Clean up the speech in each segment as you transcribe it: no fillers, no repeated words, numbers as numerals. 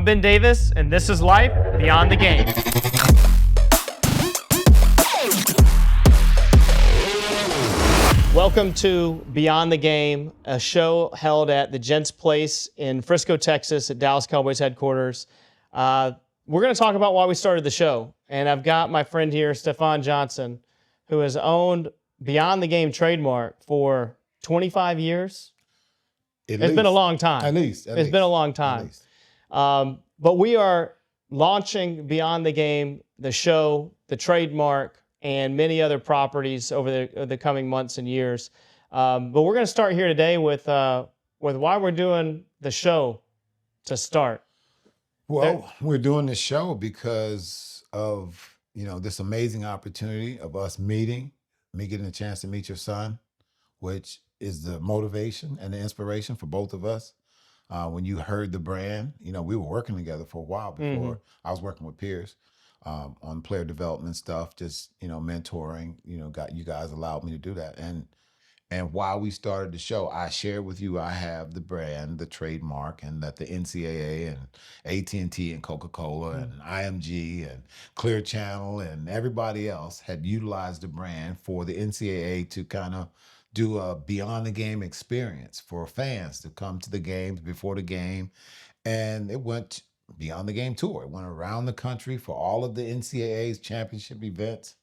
Ben Davis, and this is Life Beyond the Game. Welcome to Beyond the Game, a show held at the Gents Place in Frisco, Texas, at Dallas Cowboys headquarters. We're going to talk about why we started the show, and I've got my friend here, Stefan Johnson, who has owned Beyond the Game trademark for 25 years. It's been a long time. At least. It's been a long time. But we are launching Beyond the Game, the show, the trademark, and many other properties over the coming months and years. But we're going to start here today with why we're doing the show to start. Well, we're doing this show because of, this amazing opportunity of us meeting, me getting a chance to meet your son, which is the motivation and the inspiration for both of us. When you heard the brand, we were working together for a while before. I was working with Pierce on player development stuff, just, mentoring, you guys allowed me to do that. And while we started the show, I shared with you, I have the brand, the trademark, and that the NCAA and AT&T and Coca-Cola and IMG and Clear Channel and everybody else had utilized the brand for the NCAA to kind of do a Beyond the Game experience for fans to come to the games before the game. And it went Beyond the Game tour. It went around the country for all of the NCAA's championship events.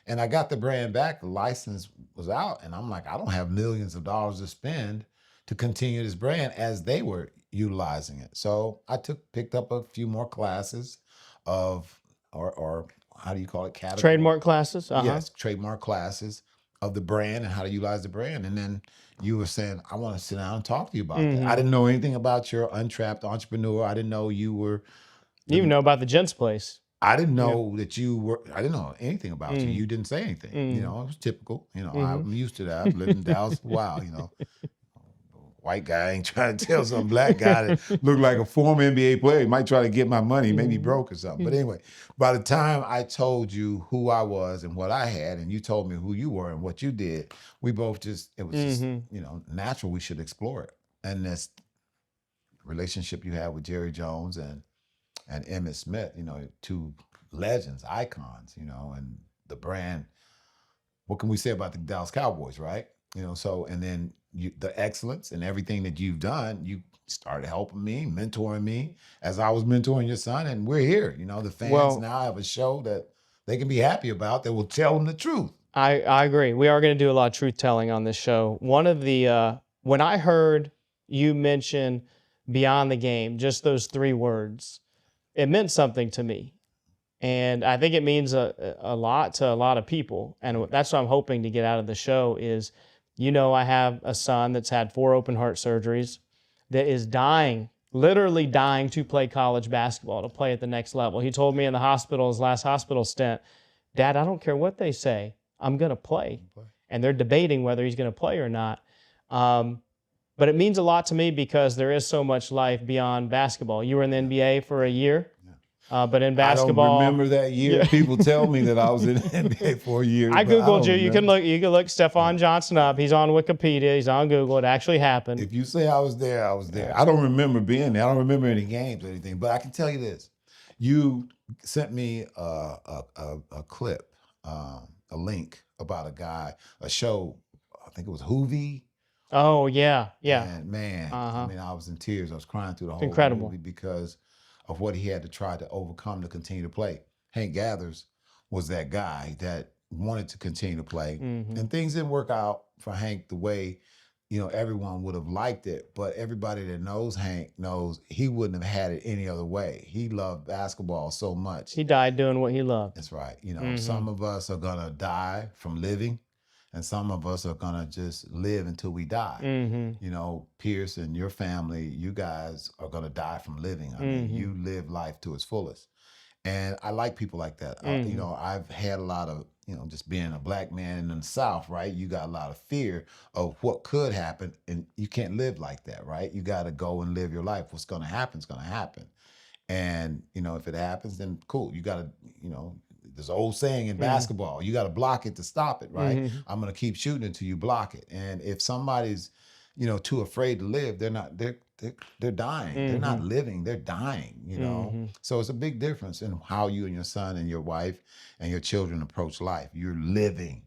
And I got the brand back, the license was out, and I'm like, I don't have millions of dollars to spend to continue this brand as they were utilizing it. So I picked up a few more classes of, or how do you call it? Trademark classes? Yes, trademark classes of the brand and how to utilize the brand. And then you were saying, I want to sit down and talk to you about that. I didn't know anything about your untrapped entrepreneur. I didn't know you were. You even know about the Gents Place. I didn't know that you were, I didn't know anything about you. You didn't say anything. It was typical. I'm used to that. I've lived in Dallas for a while, White guy ain't trying to tell some black guy that looked like a former NBA player. He might try to get my money, maybe broke or something. But anyway, by the time I told you who I was and what I had, and you told me who you were and what you did, we both just, it was just, natural we should explore it. And this relationship you have with Jerry Jones and Emmitt Smith, two legends, icons, and the brand. What can we say about the Dallas Cowboys, right? And then the excellence and everything that you've done, you started helping me, mentoring me as I was mentoring your son, and we're here. The fans now have a show that they can be happy about that will tell them the truth. I agree. We are going to do a lot of truth telling on this show. One of the, when I heard you mention Beyond the Game, just those three words, it meant something to me. And I think it means a lot to a lot of people. And that's what I'm hoping to get out of the show is, I have a son that's had 4 open heart surgeries that is dying, literally dying to play college basketball, to play at the next level. He told me in the hospital, his last hospital stint, Dad, I don't care what they say, I'm going to play. And they're debating whether he's going to play or not. But it means a lot to me because there is so much life beyond basketball. You were in the NBA for a year, but in basketball, I don't remember that year. Yeah. People tell me that I was in the NBA for a year. I Googled you. You can look Stefan Johnson up. He's on Wikipedia. He's on Google. It actually happened. If you say I was there, I was there. I don't remember being there. I don't remember any games or anything. But I can tell you this: you sent me a clip, a link about a guy, a show. I think it was Hoovie. Oh, yeah. And man, I was in tears. I was crying through the whole incredible movie because of what he had to try to overcome to continue to play. Hank Gathers was that guy that wanted to continue to play. And things didn't work out for Hank the way, everyone would have liked it. But everybody that knows Hank knows he wouldn't have had it any other way. He loved basketball so much. He died doing what he loved. That's right. Some of us are going to die from living. And some of us are going to just live until we die. Pierce and your family, you guys are going to die from living. I mean, you live life to its fullest. And I like people like that. I've had a lot of, just being a black man in the South, right? You got a lot of fear of what could happen. And you can't live like that, right? You got to go and live your life. What's going to happen is going to happen. And, if it happens, then cool. You got to, there's an old saying in basketball, you got to block it to stop it, right? I'm going to keep shooting until you block it. And if somebody's, too afraid to live, they're they're dying. They're not living. They're dying. You know. So it's a big difference in how you and your son and your wife and your children approach life. You're living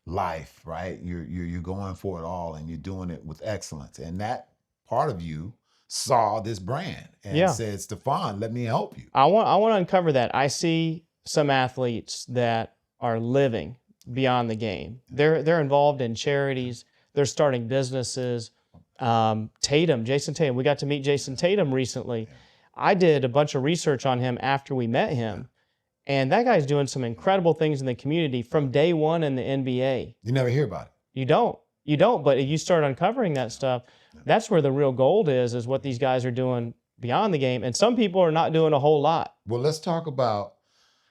life, right? You're going for it all, and you're doing it with excellence. And that part of you saw this brand and Yeah. said, Stefan, let me help you. I want to uncover that. I see some athletes that are living beyond the game. They're involved in charities. They're starting businesses. Jason Tatum. We got to meet Jason Tatum recently. I did a bunch of research on him after we met him, and that guy's doing some incredible things in the community from day one in the NBA. You never hear about it. You don't. But if you start uncovering that stuff, that's where the real gold is what these guys are doing beyond the game. And some people are not doing a whole lot. Well, let's talk about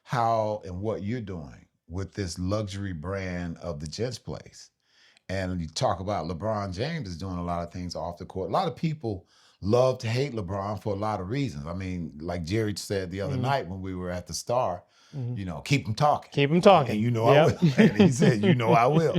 how and what you're doing with this luxury brand of the Gents Place. And you talk about LeBron James is doing a lot of things off the court. A lot of people love to hate LeBron for a lot of reasons. I mean, like Jerry said the other night when we were at the Star, you know, keep them talking. Keep them talking. And you know I will. And he said, you know I will.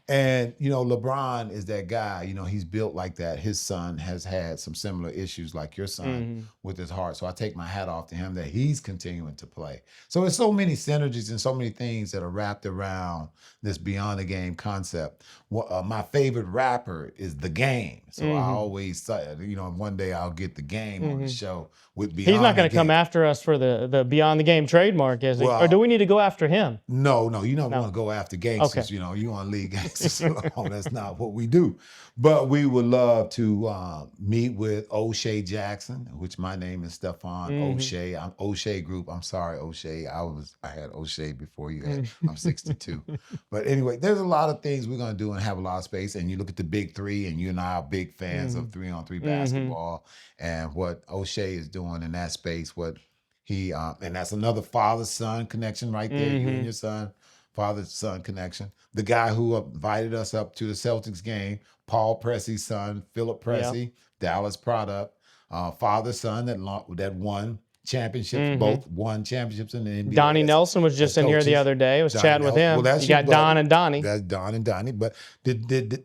And, you know, LeBron is that guy. You know, he's built like that. His son has had some similar issues like your son with his heart. So I take my hat off to him that he's continuing to play. So there's so many synergies and so many things that are wrapped around this beyond the game concept. Well, my favorite rapper is The Game. So I always say, you know, one day I'll get The Game on the show with Beyond He's not going the to come Game. after us for the Beyond the Game trademark, is he? Well, Or do we need to go after him? No, you don't want to go after gangsters. Okay. You know, you want to leave gangsters alone. That's not what we do. But we would love to meet with O'Shea Jackson, which my name is Stefan O'Shea. I'm O'Shea Group. I'm sorry, O'Shea. I had O'Shea before you had. I'm 62. But anyway, there's a lot of things we're going to do and have a lot of space. And you look at the big three, and you and I are big fans of 3-on-3 basketball and what O'Shea is doing in that space. What he and that's another father-son connection right there. You and your son, father-son connection. The guy who invited us up to the Celtics game, Paul Pressey's son, Philip Pressey, Dallas product, father-son that won championships, both won championships in the NBA. Donnie Nelson was just in here the other day. I was chatting with him. Well, you got Don and Donnie. That's Don and Donnie. But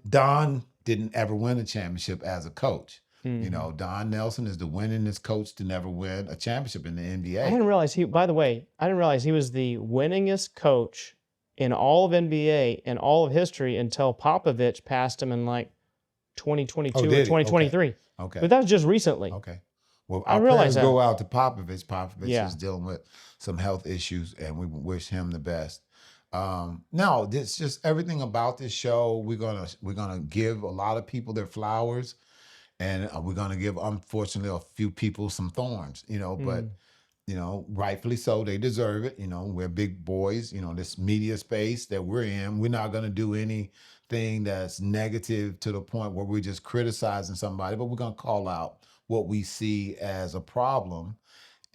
Don didn't ever win a championship as a coach. You know, Don Nelson is the winningest coach to never win a championship in the NBA. I didn't realize by the way, I didn't realize he was the winningest coach in all of NBA and all of history until Popovich passed him in like 2022 or 2023. Okay. But that was just recently. Okay. Well, I our realize prayers go out to Popovich. Popovich is dealing with some health issues, and we wish him the best. No, this just everything about this show. We're gonna give a lot of people their flowers. And we're going to give, unfortunately, a few people some thorns, you know, but, you know, rightfully so. They deserve it. You know, we're big boys, you know, this media space that we're in. We're not going to do anything that's negative to the point where we're just criticizing somebody, but we're going to call out what we see as a problem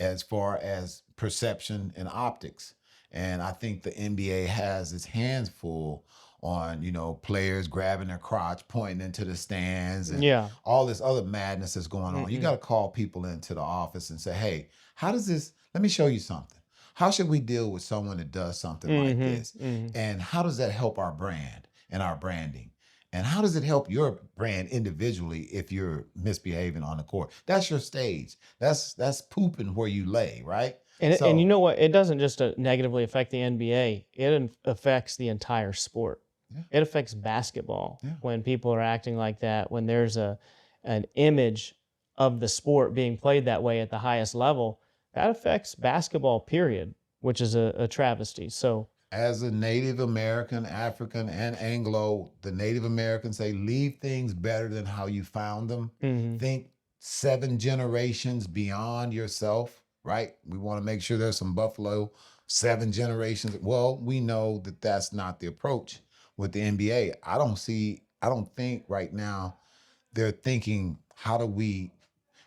as far as perception and optics. And I think the NBA has its hands full on, you know, players grabbing their crotch, pointing into the stands, and all this other madness that's going on. You got to call people into the office and say, hey, how does this, let me show you something. How should we deal with someone that does something like this? And how does that help our brand and our branding? And how does it help your brand individually if you're misbehaving on the court? That's your stage. That's pooping where you lay, right? And you know what? It doesn't just negatively affect the NBA. It affects the entire sport. It affects basketball when people are acting like that, when there's an image of the sport being played that way at the highest level. That affects basketball, period, which is a travesty. So, as a Native American, African, and Anglo, the Native Americans say, leave things better than how you found them. Think 7 generations beyond yourself, right? We want to make sure there's some Buffalo 7 generations. Well, we know that that's not the approach with the NBA. I don't think right now they're thinking, how do we,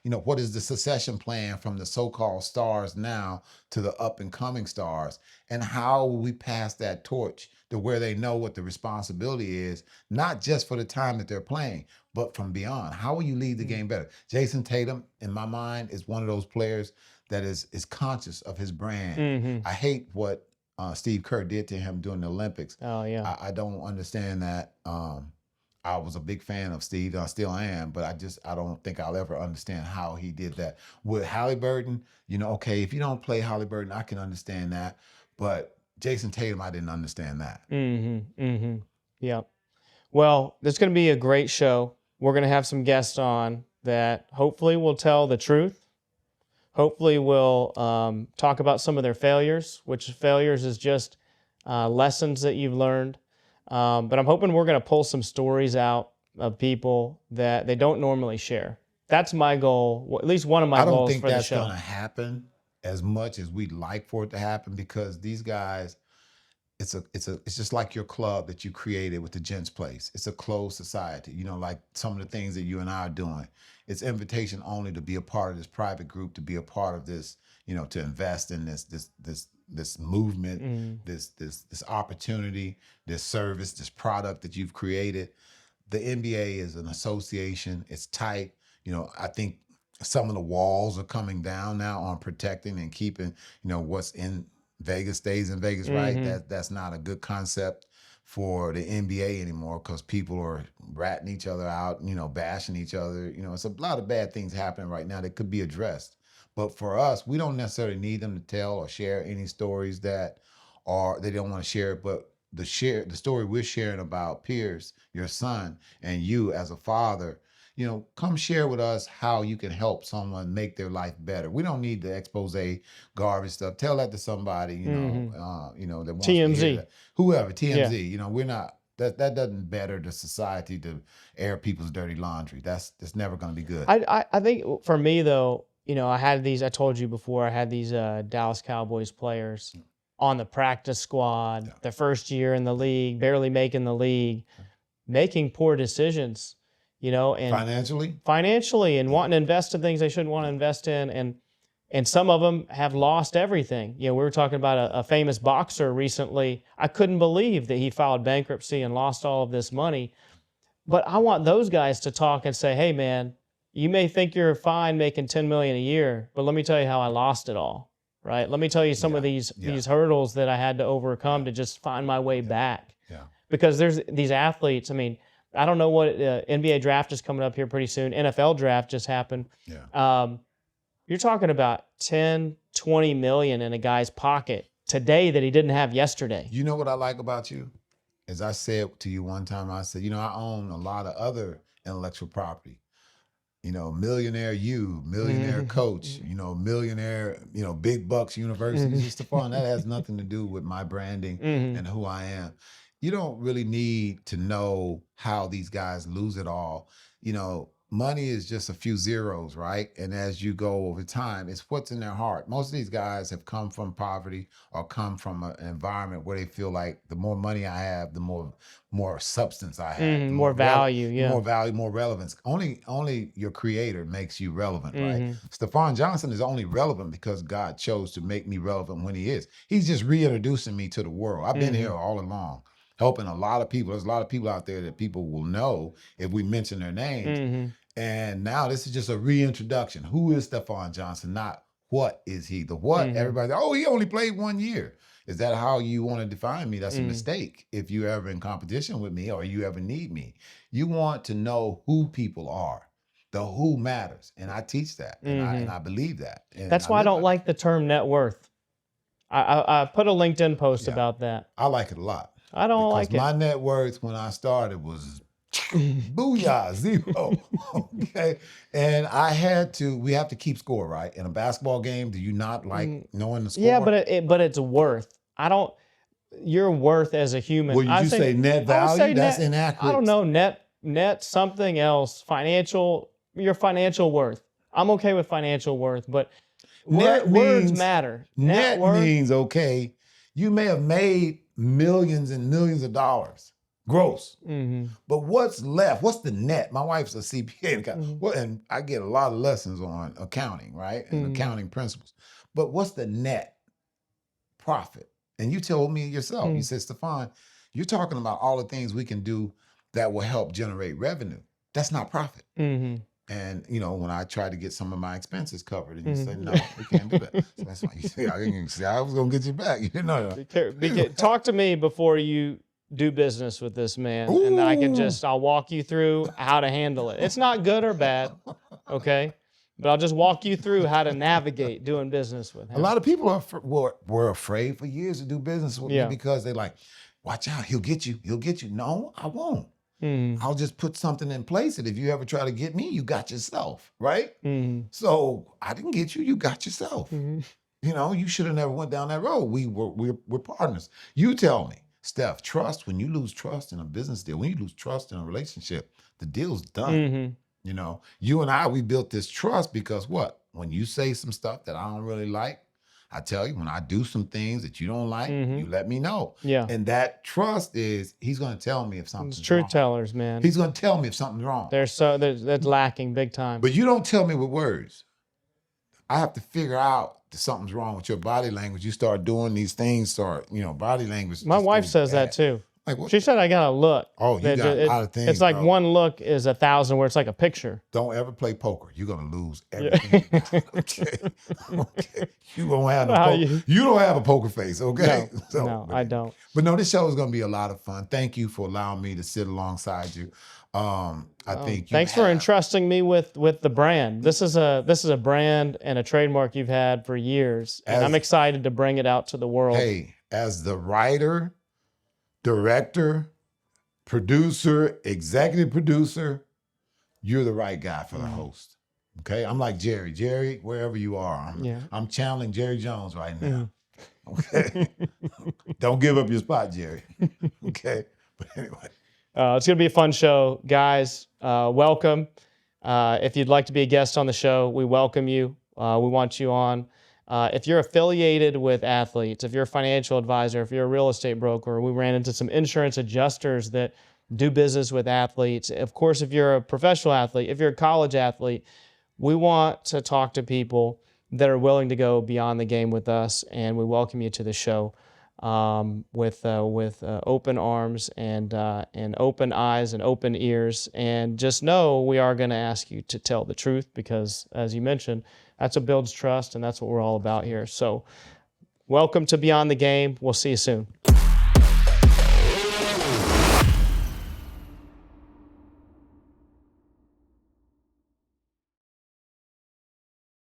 you know, what is the succession plan from the so-called stars now to the up and coming stars? And how will we pass that torch to where they know what the responsibility is, not just for the time that they're playing, but from beyond? How will you lead the game better? Jason Tatum, in my mind, is one of those players that is conscious of his brand. I hate what Steve Kerr did to him during the Olympics. Oh, yeah. I don't understand that. I was a big fan of Steve, and I still am, but I don't think I'll ever understand how he did that. With Halliburton, okay, if you don't play Halliburton, I can understand that. But Jason Tatum, I didn't understand that. Yeah. Well, it's going to be a great show. We're going to have some guests on that hopefully will tell the truth. Hopefully will talk about some of their failures, which failures is just lessons that you've learned. But I'm hoping we're going to pull some stories out of people that they don't normally share. That's my goal, at least one of my I don't goals think for the that's show. going to happen as much as we'd like for it to happen, because these guys, it's just like your club that you created with the Gents Place. It's a closed society. Like some of the things that you and I are doing. It's invitation only to be a part of this private group, to be a part of this, to invest in this movement, this opportunity, this service, this product that you've created. The NBA is an association. It's tight. I think some of the walls are coming down now on protecting and keeping, what's in Vegas stays in Vegas, right? That's not a good concept for the NBA anymore, because people are ratting each other out, bashing each other. It's a lot of bad things happening right now that could be addressed. But for us, we don't necessarily need them to tell or share any stories that they don't want to share. But the story we're sharing about Pierce, your son, and you as a father, come share with us how you can help someone make their life better. We don't need the expose garbage stuff. Tell that to somebody, that wants to hear TMZ. that. Whoever, TMZ, we're not, that doesn't better the society to air people's dirty laundry. That's never going to be good. I think for me though, I told you before, I had these Dallas Cowboys players on the practice squad, their first year in the league, barely making the league, making poor decisions, and financially and wanting to invest in things they shouldn't want to invest in. And some of them have lost everything. We were talking about a famous boxer recently. I couldn't believe that he filed bankruptcy and lost all of this money. But I want those guys to talk and say, hey man, you may think you're fine making $10 million a year, but let me tell you how I lost it all, right? Let me tell you some of these hurdles that I had to overcome to just find my way back. Yeah. Because there's these athletes, I don't know what NBA draft is coming up here pretty soon. NFL draft just happened. Yeah. You're talking about 10, 20 million in a guy's pocket today that he didn't have yesterday. You know what I like about you? As I said to you one time, I said, I own a lot of other intellectual property. Millionaire millionaire coach, millionaire, big bucks university. Stephon, that has nothing to do with my branding and who I am. You don't really need to know how these guys lose it all. Money is just a few zeros, right? And as you go over time, it's what's in their heart. Most of these guys have come from poverty or come from an environment where they feel like the more money I have, the more substance I have, the more value, more value, more relevance. Only your creator makes you relevant, right? Stephon Johnson is only relevant because God chose to make me relevant when he is. He's just reintroducing me to the world. I've been here all along, helping a lot of people. There's a lot of people out there that people will know if we mention their names. And now this is just a reintroduction. Who is Stephon Johnson? Not what is he? The what, everybody, he only played 1 year. Is that how you want to define me? That's a mistake. If you're ever in competition with me or you ever need me, you want to know who people are. The who matters. And I teach that. And I believe that. And that's why I don't like the term net worth. I put a LinkedIn post about that. I like it a lot. I don't like it. My net worth when I started was booyah, zero. Okay. And we have to keep score, right? In a basketball game, do you not like knowing the score? Yeah, but it's worth. Your worth as a human. Well, you say net value? That's inaccurate. I don't know, net something else. Your financial worth. I'm okay with financial worth, but words matter. Net means, okay, you may have made millions and millions of dollars. Gross. But what's left? What's the net? My wife's a CPA, and I get a lot of lessons on accounting, right? And accounting principles. But what's the net profit? And you told me yourself, you said, Stephon, you're talking about all the things we can do that will help generate revenue. That's not profit. And, when I tried to get some of my expenses covered, and you said, no, we can't do that. So that's why you say, I was going to get you back. Talk to me before you do business with this man, and I'll walk you through how to handle it. It's not good or bad, okay? But I'll just walk you through how to navigate doing business with him. A lot of people were afraid for years to do business with me because they're like, watch out, he'll get you. He'll get you. No, I won't. I'll just put something in place that if you ever try to get me, you got yourself, right? So I didn't get you, you got yourself. You know, you should have never went down that road. We're partners. You tell me, Steph, trust, when you lose trust in a business deal, when you lose trust in a relationship, the deal's done. You know, you and I, we built this trust because what? When you say some stuff that I don't really like, I tell you, when I do some things that you don't like, you let me know. Yeah. And that trust is, he's going to tell me if something's It's truth wrong. tellers, man. He's going to tell me if something's wrong. That's lacking big time. But you don't tell me with words. I have to figure out that something's wrong with your body language. You start doing these things, body language. My just wife goes says bad. that too. Like, what? She said I got a look. Oh, you got a lot of things. It's like bro. one look is 1,000 where it's like a picture. Don't ever play poker. You're gonna lose everything. Okay. You don't have you don't have a poker face, okay? No, I don't. But no, this show is gonna be a lot of fun. Thank you for allowing me to sit alongside you. Thanks for entrusting me with the brand. This is a brand and a trademark you've had for years, and I'm excited to bring it out to the world. Hey, as the writer, director, producer, executive producer, you're the right guy for the host. Okay, I'm like Jerry. Jerry, wherever you are, I'm channeling Jerry Jones right now. Okay, don't give up your spot, Jerry. Okay, but anyway. It's going to be a fun show. Guys, welcome. If you'd like to be a guest on the show, we welcome you. We want you on. If you're affiliated with athletes, if you're a financial advisor, if you're a real estate broker, we ran into some insurance adjusters that do business with athletes. Of course, if you're a professional athlete, if you're a college athlete, we want to talk to people that are willing to go beyond the game with us, and we welcome you to the show. With open arms and open eyes and open ears. And just know we are going to ask you to tell the truth because, as you mentioned, that's what builds trust, and that's what we're all about here. So welcome to Beyond the Game. We'll see you soon.